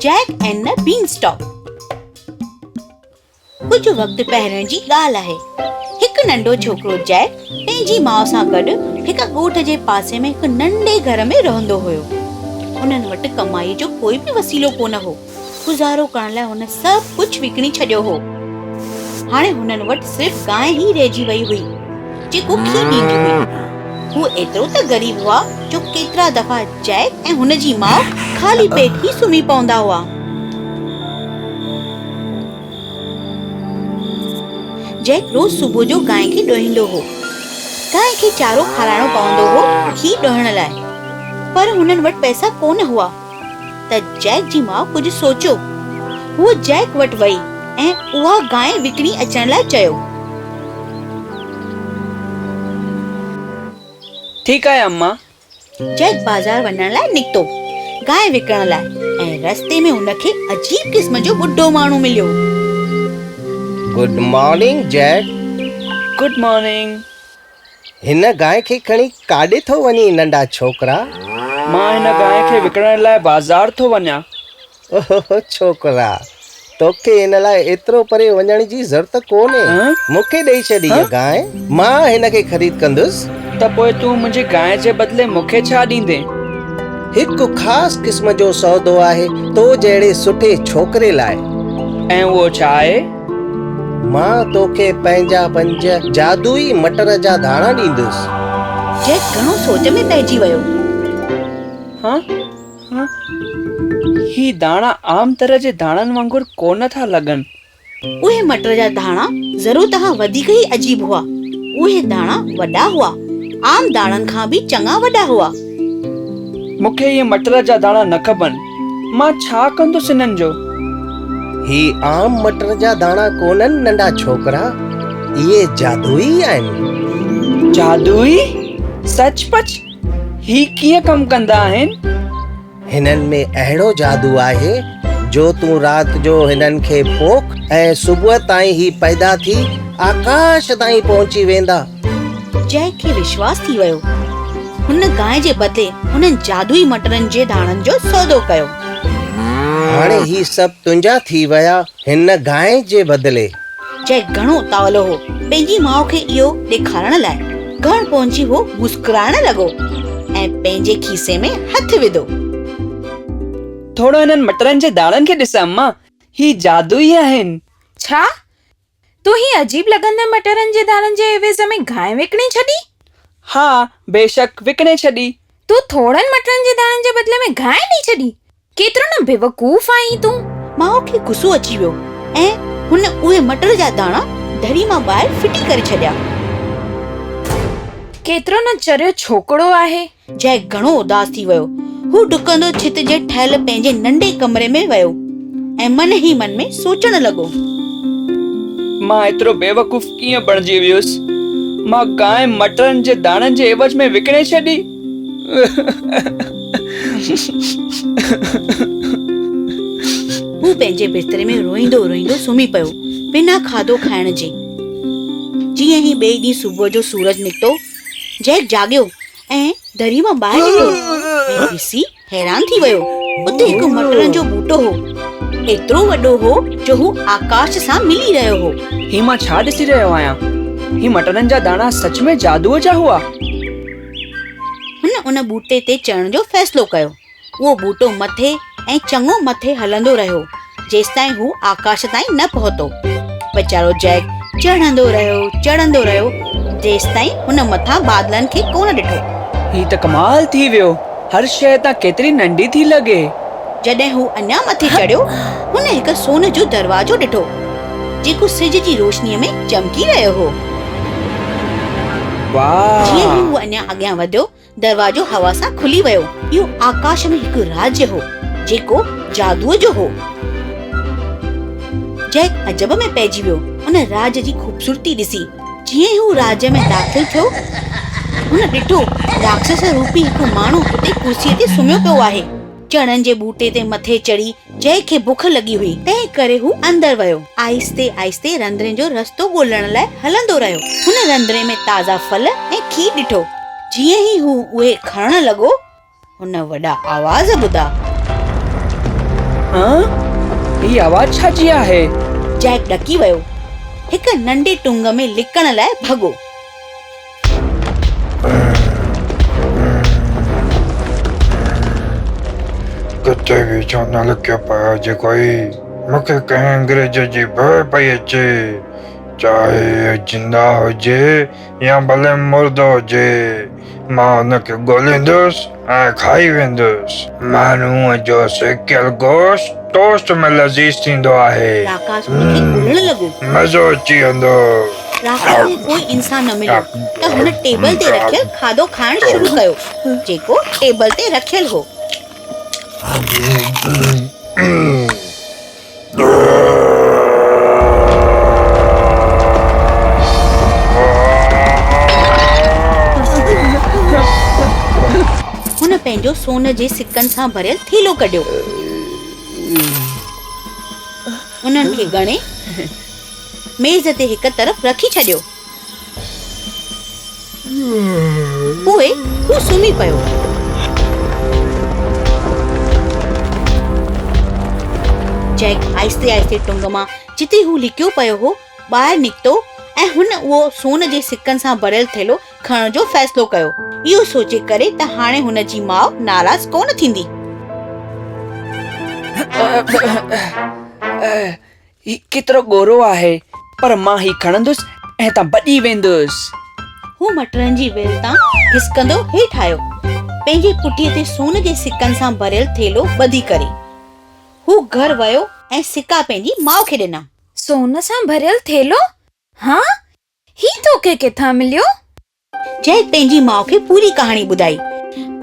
Jack and the beanstalk. कुछ वक्त पहिरियों जी ॻाल्हि आहे। हिकु नंढो छोकिरो जैक पंहिंजी माउ सां गॾु हिकु ॻोठ जे पासे में हिकु नंढे घर में रहंदो हुयो। हुननि वटि कमाईअ जो कोई बि वसीलो कोन हो। गुज़ारो करण लाइ हुन सभु कुझु विकिणी छॾियो हो। हाणे हुननि वटि सिर्फ़ गांइ ई रहिजी वई हुई जेको खीर ॾींदी हुई। हू एतिरो त ग़रीब हुआ जो केतिरा दफ़ा जैक ऐं हुनजी माउ ख़ाली पेट ई सुम्ही पवंदा हुआ। जैक रोज़ सुबुह जो गांइ खे ॾोहींदो हो। गांइ खे चारो खाराइणो पवंदो हो खीर ॾोहण लाइ, पर हुननि वटि पैसा कोन हुआ। त जैक जी माउ कुझु सोचियो। हूअ जैक वटि वई ऐं उहा गांइ विकिणी अचण लाइ चयो। ठीक है अम्मा। जैक बाज़ार वञण लाइ निकितो गांइ विकिणण लाइ, ऐं रस्ते में हुनखे अजीब क़िस्म जो ॿुढो माण्हू मिलियो। Good morning Jack. Good morning. हिन गांइ खे खणी काॾे थो वञी नंढा छोकरा? मां हिन गांइ खे विकिणण लाइ बाज़ार थो वञा। ओहो छोकरा, तोखे हिन लाइ एतिरो परे वञण जी ज़रूरत कोन्हे। मूंखे ॾेई छॾ हीअ गांइ, मां हिन खे ख़रीद कंदुसि। त पोइ तूं मुंहिंजी गांइ जे बदिले मूंखे छा ॾींदे? हिकु ख़ासि क़िस्म जो सौदो आहे तो जहिड़े सुठे छोकिरे लाइ। ऐं उहो छा आहे? मां तोखे पंहिंजा 5 जादुई मटर जा दाणा ॾींदुसि। जैक घणो सोच में पइजी वियो। ही दाणा आम तरह जे दाणनि वांगुरु कोन था लॻनि। उहे मटर जा दाणा ज़रूर तव्हां वधीक ई अजीब हुआ। उहे दाणा वॾा हुआ, आम दाणनि खां बि चङा वॾा हुआ। मूंखे इहे मटर जा दाणा न खपनि। मां छा कंदुसि इन्हनि जो? ही आम मटर जा दाणा कोन्हनि नंढा छोकरा, इहे जादुई आहिनि। जादुई? सचपच? ही कीअं कमु कंदा आहिनि? हिननि में अहिड़ो जादू आहे जो तूं राति जो हिननि खे पोख ऐं सुबुह ताईं ही पैदा थी आकाश ताईं पहुची वेंदा। जैक खे विश्वास थी वियो। हुन गांइ जे बदिले हुननि जादुई मटरनि जे दाणनि जो सौदो कयो। हाणे ही सभु तुंहिंजा थी विया हिन गांइ जे बदिले। जैक घणो उतावलो हो पंहिंजी माउ खे इहो ॾेखारण लाइ। घर पहुची हो मुस्कुराइण लॻो ऐं पंहिंजे खीसे में हथ विधो। थोरो हिननि मटरनि जे दाणनि खे ॾिस अम्मा, ही जादुई आहिनि। छा? तूं ही अजीब लॻंदड़ मटरनि जे दाणनि जे एवज़ में गांइ विकिणी छॾी? हा, बेशक विकिणे छॾी। तूं थोड़नि मटरनि जे दाणनि जे बदिले में गांइ ॾेई छॾी? केतिरो न बेवकूफ़ आहीं तूं। माउ खे गुस्सो अची वियो ऐं हुन उहे मटर जा दाणा दरी मां ॿाहिरि फिटी करे छॾिया। केतिरो न चरियो छोकिरो आहे। जैक घणो उदास थी वियो। हू डुकंदो छित जे ठहियल पंहिंजे नंढे कमरे में वियो ऐं मन ही मन में सोचण लॻो। मां एतिरो बेवकूफ़ कीअं बणिजी वियुसि? मां गांइ मटरनि जे दाणनि जे एवज़ में विकिणे छॾी। हू पंहिंजे बिस्तरे में रोईंदो रोईंदो सुम्ही पियो बिना खाधो खाइण जे। जीअं ई ॿिए ॾींहुं सुबुह जो सूरज निकितो, जैक जाॻियो ऐं दरी मां ॿाहिरि निकितो ऐं ॾिसी हैरान थी वियो। उते हिकु मटरनि जो ॿूटो हो। एतिरो वॾो हो जो हू आकाश सां मिली रहियो हो। ही मां छा ॾिसी रहियो आहियां? ही मटरनि जा दाणा सच में जादूअ जा हुआ। हुन उन ॿूटे ते चढ़ण जो फ़ैसिलो कयो। उहो ॿूटो मथे ऐं चङो मथे हलंदो रहियो जेसिताईं हू आकाश ताईं न पहुतो। वीचारो जैक चढ़ंदो रहियो जेसिताईं हुन मथां बादलनि खे कोन ॾिठो। ही त कमाल थी वियो। हर शइ त केतिरी नंढी थी लॻे। जॾहिं हू अञा मथे चढ़ियो, हुन हिकु सोन जो दरवाजो ॾिठो जेको सिज जी रोशनीअ में चमकी रहियो हो। वाह! जीअं ई हू अञा अॻियां वधियो, दरवाजो हवा सां खुली वियो। इहो आकाश में हिकु राज्य हो जेको जादूअ जो हो। जैक अजब में पइजी वियो उन राज्य जी खूबसूरती ॾिसी। जीअं ई हू राज्य में दाख़िल थियो, हुन ॾिठो राक्षस रूपी हिकु माण्हू उते कुर्सीअ ते सुम्हियो पियो आहे। चणनि जे ॿूटे ते मथे चढ़ी जैक खे बुख लॻी हुई, तंहिं करे हू अंदरि वियो। आहिस्ते आहिस्ते रंधिणे जो रस्तो ॻोल्हण लाइ हलंदो रहियो। हुन रंधिणे में ताज़ा फल ऐं खीर ॾिठो। जीअं ई हू उहे खणण लॻो, हुन वॾा आवाज़ ॿुधा। हाँ ये आवाज छा जी आहे? जैक ॾकी वियो। हिक नंढे टुंग में लिकण लाइ भॻो। किथे बि छो न लिखियो पियो हुजे कोई। मूंखे कंहिं अंग्रेज जी भय पई अचे, चाहे जिंदा हुजे या भले मुर्दो हुजे। मां हुनखे ॻोल्हींदुसि ऐं खाई वेंदुसि। माण्हूअ जो सेकियल गोश्त टोस्ट में लज़ीज़ थींदो आहे। राकाश हुनखे ॻोल्हण लॻो। मज़ो अची वेंदो। राकाश खे कोई इंसान न मिलियो त हुन टेबल ते रखियल खाधो खाइण शुरू कयो, जेको टेबल ते रखियल हो। हुन पंहिंजो सोन जे सिकनि सां भरियल थेलो कढियो। उन्हनि खे ॻणे मेज़ ते हिक तरफ़ रखी छॾियो। पोइ हू सुम्ही पियो। जैक आहिस्ते आहिस्ते टुंग मां जिते हू लिकियो पियो हो ॿाहिरि निकितो ऐं हुन उहो सोन जे सिकनि सां भरियल थेलो खणण जो फ़ैसिलो कयो, इहो सोचे करे त हाणे हुन जी माउ नाराज़ कोन थींदी। ही केतिरो गोरो आहे, पर मां ही खणंदुसि ऐं तां बची वेंदुसि। हू मटरनि जी वेल तां घिसकंदो हेठि आयो, पंहिंजे पुठीअ ते सोन जे सिकनि सां भरियल थेलो ॿधी करे। हू घर वियो ऐं सिका पंहिंजी माउ खे ॾिना। सोन सां भरियल थेलो? हाँ, ही तोखे किथां मिलियो? जैक पंहिंजी माउ खे पूरी कहाणी ॿुधाई।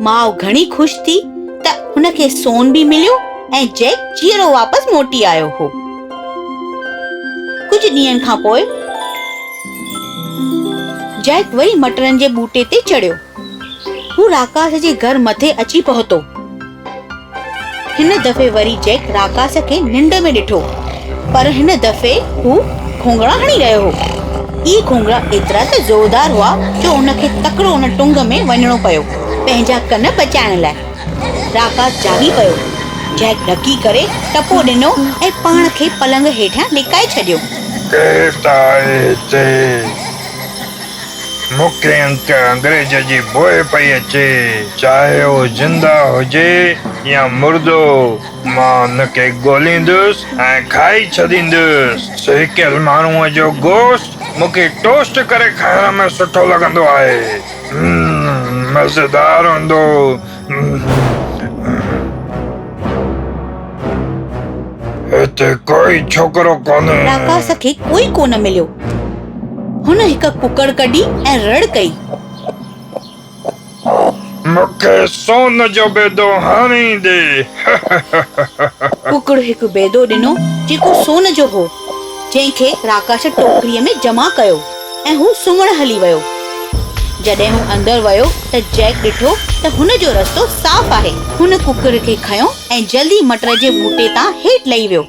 माउ घणी ख़ुशि थी त हुनखे सोन बि मिलियो ऐं जैक जीअरो वापसि मोटी आयो हो। कुझु ॾींहंनि खां पोइ जैक वरी मटरनि जे ॿूटे ते चढ़ियो। हू राकाश जे घर मथे अची पहुतो। हिन दफ़े वरी जैक राकाश खे निंड में ॾिठो, पर हिन दफ़े हू घोंघड़ा हणी रहियो हो। ई घोंघड़ा एतिरा त ज़ोरदार हुआ जो उनखे तकिड़ो उन टुंग में वञणो पियो पंहिंजा कन बचाइण लाइ। राकाश जागी पियो। जैक ॾकी करे टपो ॾिनो ऐं पाण खे पलंग हेठां लिकाए छॾियो। केरु आहे हिते? मूंखे अंग्रेज जी बोइ पई अचे, चाहे उहो जिंदा हुजे या मुर्दो। मां हुनखे ॻोल्हींदुसि ऐं खाई छॾींदुसि। सेकियल माण्हूअ जो गोश्त मूंखे टोस्ट करे खाइण में सुठो लॻंदो आहे। मज़ेदार हूंदो। हिते कोई छोकिरो कोन्हे। राकाश खे कोई कोन मिलियो। हुन हिक कुकड़ कढी ऐं रड़ कई। मूंखे सोन जो बेदो हाणे ॾे। कुकड़ हिकु बेदो ॾिनो जेको सोन जो हो, जंहिंखे राकाश टोकरीअ में जमा कयो ऐं हू सुम्हण हली वियो। जॾहिं हू अंदरि वियो त जैक ॾिठो त हुन जो रस्तो साफ़ आहे। हुन कुकड़ खे खयो ऐं जल्दी मटर जे ॿूटे तां हेठि लही वियो।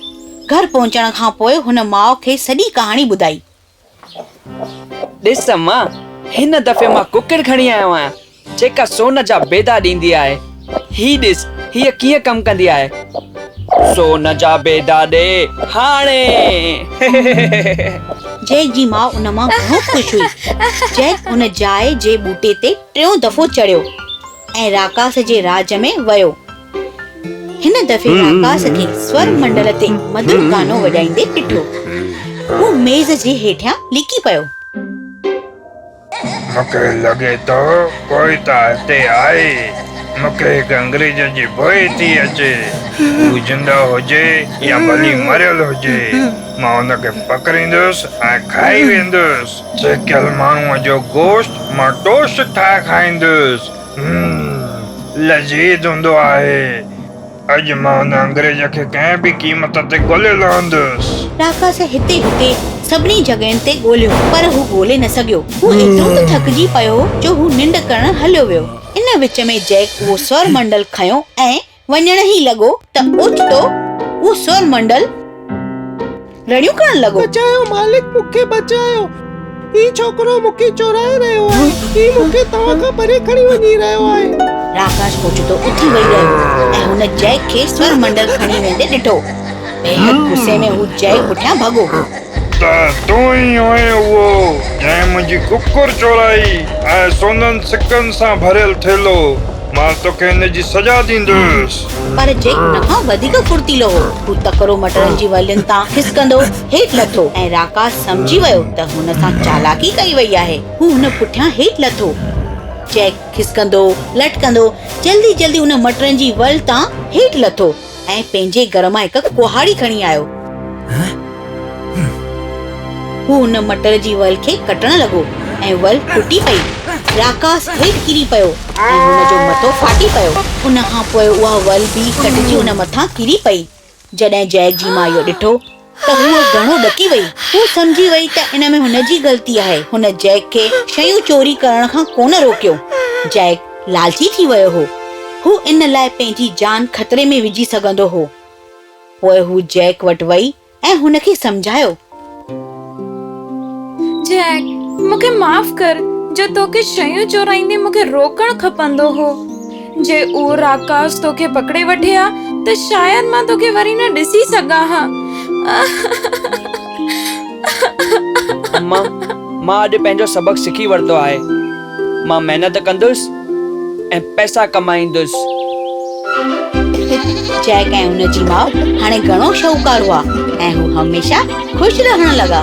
घर पहुचण खां पोइ हुन माउ खे सॼी कहाणी ॿुधाई। ॾिस मां, हिन दफ़े मां कुकड़ खणी आयो आहियां जेका सोन जा बेदा ॾींदी आहे। ही ॾिस हीअ कीअं कमु कंदी आहे। सोन जा बेदा ॾे हाणे। जैक जी माउ उन मां घणो ख़ुशि हुई। जैक उन जाइ जे ॿूटे ते टियों दफ़ो चढ़ियो ऐं राकाश जे राज में वियो। हिन दफ़े राकाश खे स्वर मंडल ते मधुर गानो वॼाईंदे ॾिठो। हू मेज़ जे हेठियां लिकी पियो। मूंखे लॻे थो कोई त हिते आहे। मूंखे हिकु अंग्रेज जी बोइ थी अचे। हू जिंदा हुजे या भली मरियल हुजे, मां हुनखे पकड़ींदुसि ऐं खाई वेंदुसि। सेकियल माण्हूअ जो गोश्त मां टोस्ट ठाहे खाईंदुसि। लज़ीज़ हूंदो आहे। अॼु मां हुन अंग्रेज खे कंहिं बि क़ीमत ते ॻोल्हे लहंदुसि। राकाश हिते हुते सभिनी जॻहियुनि ते ॻोल्हियो, पर हू ॻोल्हे न सघियो। हू एतिरो त थकिजी पियो जो हू निंड करण हलियो वियो। इन विच में जैक उहो स्वर मंडल खयो ऐं वञण ई लॻो त ओचितो उहो स्वर मंडल रड़ियूं करण लॻो। बचायो मालिक, मूंखे बचायो। ही छोकिरो मूंखे चोराए रहियो आहे। ही मूंखे तव्हां खां परे खणी वञी रहियो आहे। राकाश ओचितो उथी वई रहियो ऐं हुन जैक खे स्वर मंडल खणी वेंदे ॾिठो। बेहद गुस्से में हू जैक पुठियां भॻो। त तूं ई हुए उहो जंहिं मुंहिंजी कुकुर चोराई ऐं सोननि सिकनि सां भरियल थेलो। मां तोखे हिन जी सजा ॾींदुसि। पर जैक हुन खां वधीक फुर्तीलो हो। हू तकिड़ो मटरनि जी वलियुनि तां खिसकंदो हेठि लथो ऐं राकाश सम्झी वियो त हुन सां चालाकी कई वई आहे। हू हुन पुठियां हेठि लथो। जैक खिसकंदो लटकंदो जल्दी जल्दी हुन मटरनि जी वल तां हेठि लथो ऐं पंहिंजे घर मां हिकु कुहाड़ी खणी आयो। हू हुन मटर जी वल खे कटण लॻो ऐं वल टुटी पई। राकाश हेठि किरी पियो ऐं हुनजो मथो फाटी पियो। उन खां पोइ उहा वल बि कटिजी हुन मथां किरी पई। जॾहिं जैक जी मां इहो ॾिठो त हूअ घणो ॾकी वई। हू सम्झी वई त इन में हुनजी ग़लती आहे। हुन जैक खे शयूं चोरी करण खां कोन रोकियो। जैक लालची थी वियो हो। हू इन लाइ पंहिंजी जान ख़तरे में विझी सघंदो हो। पोइ हू जैक वटि वई ऐं हुनखे सम्झायो। जैक, मूंखे माफ़ कर जो तोखे शयूं चोराईंदे मूंखे रोकण खपंदो हो। जे उहो राकाश तोखे पकड़े वठे हा त शायदि मां तोखे वरी न ॾिसी सघां हा। अम्मा, मां अॼु पंहिंजो सबक सिखी वरितो आहे। मां महिनत कंदुसि ऐं पैसा कमाईंदुसि। जैक ऐं हुनजी माउ हाणे घणो शाहूकार हुआ ऐं हू हमेशा ख़ुशि रहण लॻा।